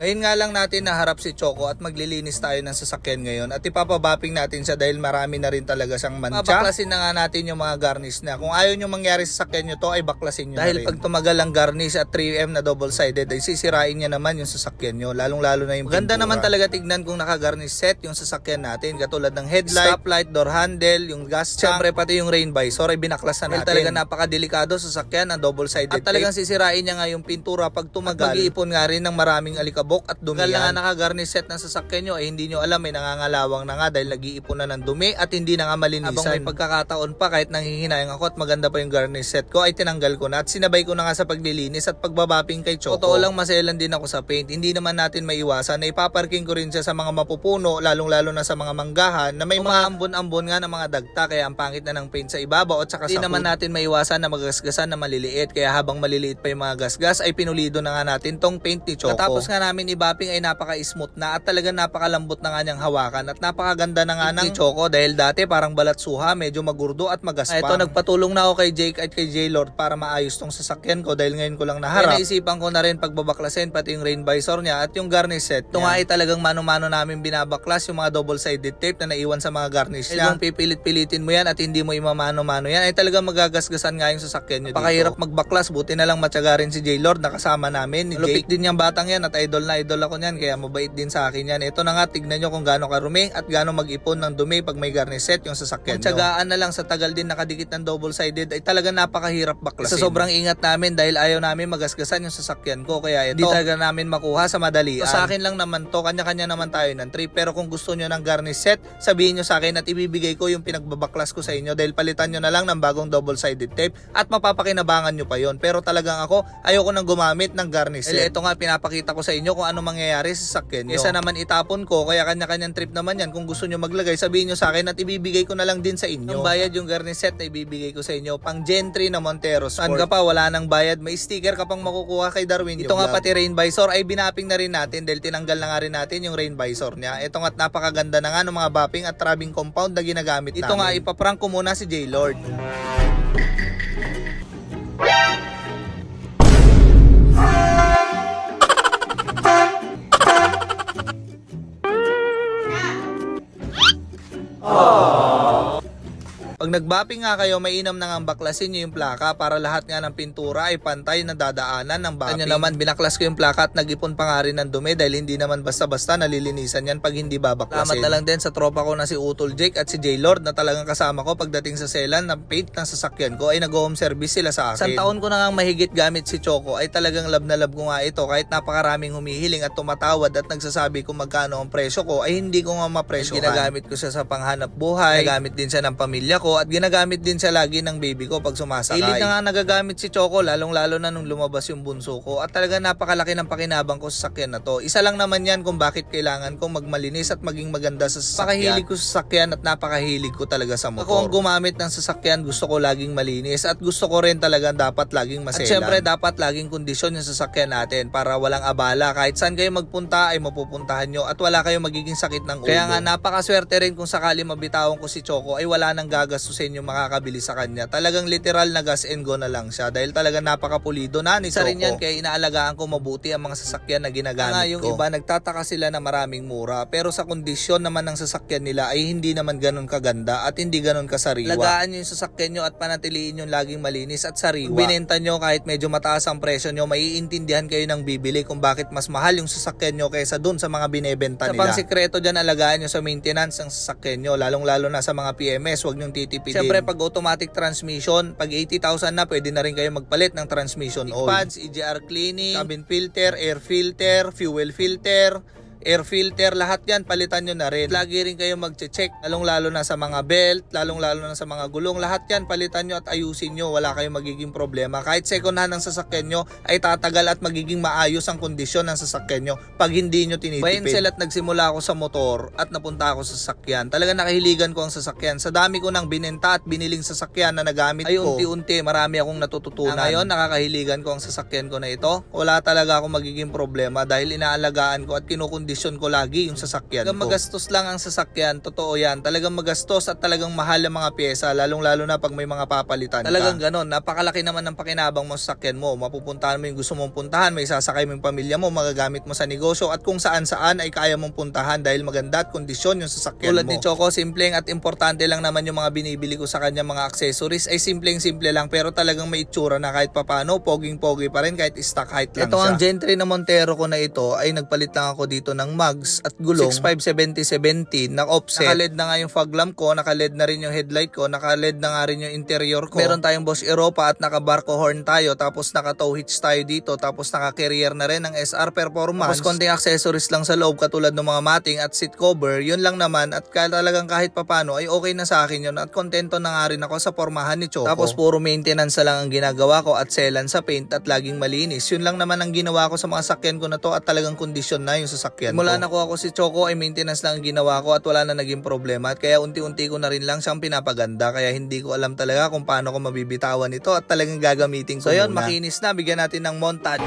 Ngayon nga lang natin naharap si Choco at maglilinis tayo ng sasakyan ngayon at ipapabapping natin siya dahil marami na rin talaga siyang mantsa. Babaklasin na nga natin yung mga garnish na. Kung ayaw nyo mangyari sa sasakyan nyo to ay baklasin nyo dahil na rin. Pag tumagal ang garnish at 3M na double sided ay sisirain niya naman yung sasakyan nyo, lalong lalo na yung ganda naman talaga tignan kung naka-garnish set yung sasakyan natin, katulad ng headlight, stoplight, door handle, yung gas tank, syempre pati yung rain visor ay binaklasan natin. Talaga napakadelikado sa sasakyan ang double sided at talagang sisirain niya nga yung pintura pag tumagal. Mag-iipon nga rin ng maraming alikabok at dumi. Kaya nga naka-garnish set ng sasakyan nyo ay hindi nyo alam may nangangalawang na nga dahil nag-iipon na ng dumi at hindi na nga malinisan. Habang may pagkakataon pa kahit nanghihinayang ako at maganda pa yung garnish set ko ay tinanggal ko na at sinabay ko na nga sa paglilinis at pagbabapping kay Choco. Totoo lang maselan din ako sa paint. Hindi naman natin maiwasan na ipaparking ko rin siya sa mga mapupuno lalong-lalo na sa mga manggahan na may mga ambon-ambon nga ng mga dagta kaya ang pangit na ng paint sa ibabaw at saka sa hindi naman natin maiwasan na magasgasan na maliliit kaya habang maliliit pa yung mga gasgas ay pinulido na nga natin tong paint ni Choco. Natapos nga namin i-bapping ay napaka-smooth na at talagang napakalambot na nga niyang hawakan at napakaganda na nga ng Choco dahil dati parang balatsuha, medyo magurdo at magaspang. Ito nagpatulong na ako kay Jake at kay J-Lord para maayos tong sasakyan ko dahil ngayon ko lang naharap. Kaya naisipan ko na rin pagbabaklasin pati yung rain visor niya at yung garnish set. Ito nga ay talagang mano-mano namin binabaklas yung mga double-sided tape na naiwan sa mga garnish niya. Kung pipilit-pilitin mo yan at hindi mo imamano-mano yan ay talagang magagasgasan nga yung sasakyan nyo dito. Pakahirap magbaklas, buti na lang matyaga rin si J-Lord na kasama namin ni Jake. Lupit din yung batang yan at idol na idol ako niyan kaya mabait din sa akin yan. Ito na nga, tignan nyo kung gaano karumi at gaano mag-ipon ng dumi pag may garnish set yung sasakyan nyo. Tyagaan na lang sa tagal din nakadikit ng double-sided ay talagang napakahirap baklasin. Sa sobrang ingat namin dahil ayaw namin magasgasan yung sasakyan ko kaya ito, di talaga namin makuha sa madalian. So, sa akin lang naman to, kanya-kanya naman tayo ng trip. Pero kung gusto nyo ng garnish set, sabihin nyo sa akin at ibibigay ko yung pinagbabaklas ko sa inyo dahil palitan nyo na lang ng bagong double-sided tape at mapapakinabangan nyo pa yon. Pero talagang ako, ayoko nang gumamit ng garnish set. Ito nga, pinapakita ko sa inyo kung ano mangyayari sa sasakyan nyo. Isa naman itapon ko, kaya kanya-kanyang trip naman yan. Kung gusto nyo maglagay, sabihin nyo sa akin at ibibigay ko na lang din sa inyo. Ang bayad yung garnish set na ibibigay ko sa inyo, pang Gen 3 na Montero Sport. Saan ka pa, wala nang bayad, may sticker ka pang makukuha kay Darwin. Ito nga pati rain visor ay binapping na rin natin dahil tinanggal na nga rin natin yung rain visor niya. Ito nga napakaganda na nga ng mga bapping at trapping compound na ginagamit namin. Ito nga ipaprank ko muna si J-Lord. Pag nagbapping nga kayo, mainam na nga baklasin nyo yung plaka para lahat nga ng pintura ay pantay na dadaanan ng bapping. Kanya naman, binaklas ko yung plaka at nag-ipon pa nga rin ng dumi dahil hindi naman basta-basta nalilinisan yan pag hindi babaklasin. Salamat na lang din sa tropa ko na si Utol Jake at si J-Lord na talagang kasama ko pagdating sa selan ng paint ng sasakyan ko ay nag-home service sila sa akin. Isang taon ko na nga mahigit gamit si Choco ay talagang love na love ko nga ito kahit napakaraming humihiling at tumatawad at nagsasabi kung magkano ang presyo ko ay hindi ko nga mapresyohan. Ginagamit ko siya sa panghanap buhay, ginagamit din siya ng pamilya ko at ginagamit din siya lagi ng baby ko pag sumasakay. Ilit na nga nagagamit si Choco lalong-lalo na nung lumabas yung bunso ko at talaga napakalaki ng pakinabang ko sa sakyan na to. Isa lang naman yan kung bakit kailangan kong magmalinis at maging maganda sa sasakyan. Napakahilig ko sa sasakyan at napakahilig ko talaga sa motor. Ako ang gumamit ng sasakyan, gusto ko laging malinis at gusto ko rin talaga dapat laging maselan. At syempre dapat laging kondisyon yung sasakyan natin para walang abala. Kahit saan kayo magpunta ay mapupuntahan nyo at wala kayong magiging sakit ng ulo. Kaya nga napakaswerte rin kung sakali mabitawan ko si Choco ay wala nang gagastusin yung makakabili sa kanya. Talagang literal na gas and go na lang siya dahil talagang napakapulido na ni Choco. Isa rin yan kaya inaalagaan ko mabuti ang mga sasakyan na ginagamit ko. Yung iba nagtataka sila na maraming mura pero sa kondisyon naman ng sasakyan nila ay hindi naman ganun kaganda at hindi ganun kasariwa. Lagaan nyo yung sasakyan nyo at panatiliin yung laging malinis at sariwa. Binenta nyo kahit medyo mataas ang presyo nyo, maiintindihan kayo ng bibili kung bakit mas mahal yung sasakyan nyo kaysa dun sa mga binebenta nila. Sa pang sikreto dyan, alagaan nyo sa maintenance ng sasakyan nyo, lalong-lalo na sa mga PMS, huwag nyong titipidin. Siyempre pag automatic transmission, pag 80,000 na pwede na rin kayo magpalit ng transmission oil. Pads, EGR cleaning, cabin filter, air filter, fuel filter, air filter, lahat yan palitan nyo na rin. Lagi rin kayo magche-check, lalong-lalo na sa mga belt, lalong-lalo na sa mga gulong, lahat yan palitan nyo at ayusin nyo, wala kayong magiging problema. Kahit second hand ng sasakyan nyo ay tatagal at magiging maayos ang kondisyon ng sasakyan nyo pag hindi nyo tinitipid. Bayan at nagsimula ako sa motor at napunta ako sa sasakyan. Talaga nakahiligan ko ang sasakyan. Sa dami ko nang binenta at biniling sasakyan na nagamit ay ko, unti-unti marami akong natututunan. Ngayon nakakahiligan ko ang sasakyan ko na ito. Wala talaga akong magiging problema dahil inaalagaan ko at kinukondisyon kondisyon ko lagi yung sasakyan ko. Magastos lang ang sasakyan, totoo yan. Talagang magastos at talagang mahal ang mga pyesa, lalong-lalo na pag may mga papalitan ka. Talagang ganon, napakalaki naman ng pakinabang mo sa sasakyan mo. Mapupuntahan mo yung gusto mong puntahan, may sasakay mo yung pamilya mo, magagamit mo sa negosyo, at kung saan-saan ay kaya mong puntahan dahil maganda at kondisyon yung sasakyan mo. Tulad ni Choco, simpleng at importante lang naman yung mga binibili ko sa kanya mga accessories ay simpleng-simple lang, pero talagang may itsura na kahit papano, poging-pogi pa rin kahit stock height lang siya. Ito ang Gentry na Montero ko na ito ay nagpalit lang ako dito ng mugs at gulong 6570-17 na offset. Naka-LED na nga yung fog lamp ko, naka-LED na rin yung headlight ko, naka-LED na nga rin yung interior ko. Meron tayong Boss Europa at naka-Barco horn tayo, tapos naka-tow hitch tayo dito, tapos naka-carrier na rin ng SR Performance. Tapos konting accessories lang sa loob katulad ng mga matting at seat cover, yun lang naman, at talagang kahit papano ay okay na sa akin yun at kontento na nga rin ako sa pormahan ni Choco. Tapos puro maintenance na lang ang ginagawa ko at selan sa paint at laging malinis. Yun lang naman ang ginawa ko sa mga sakyan ko na to at talagang kondisyon na yung sasakyan ko. Mula nakuha ko si Choco ay maintenance lang ang ginawa ko at wala na naging problema, at kaya unti-unti ko na rin lang siyang pinapaganda, kaya hindi ko alam talaga kung paano ko mabibitawan ito at talagang gagamitin ko. So yun, makinis na, bigyan natin ng montage.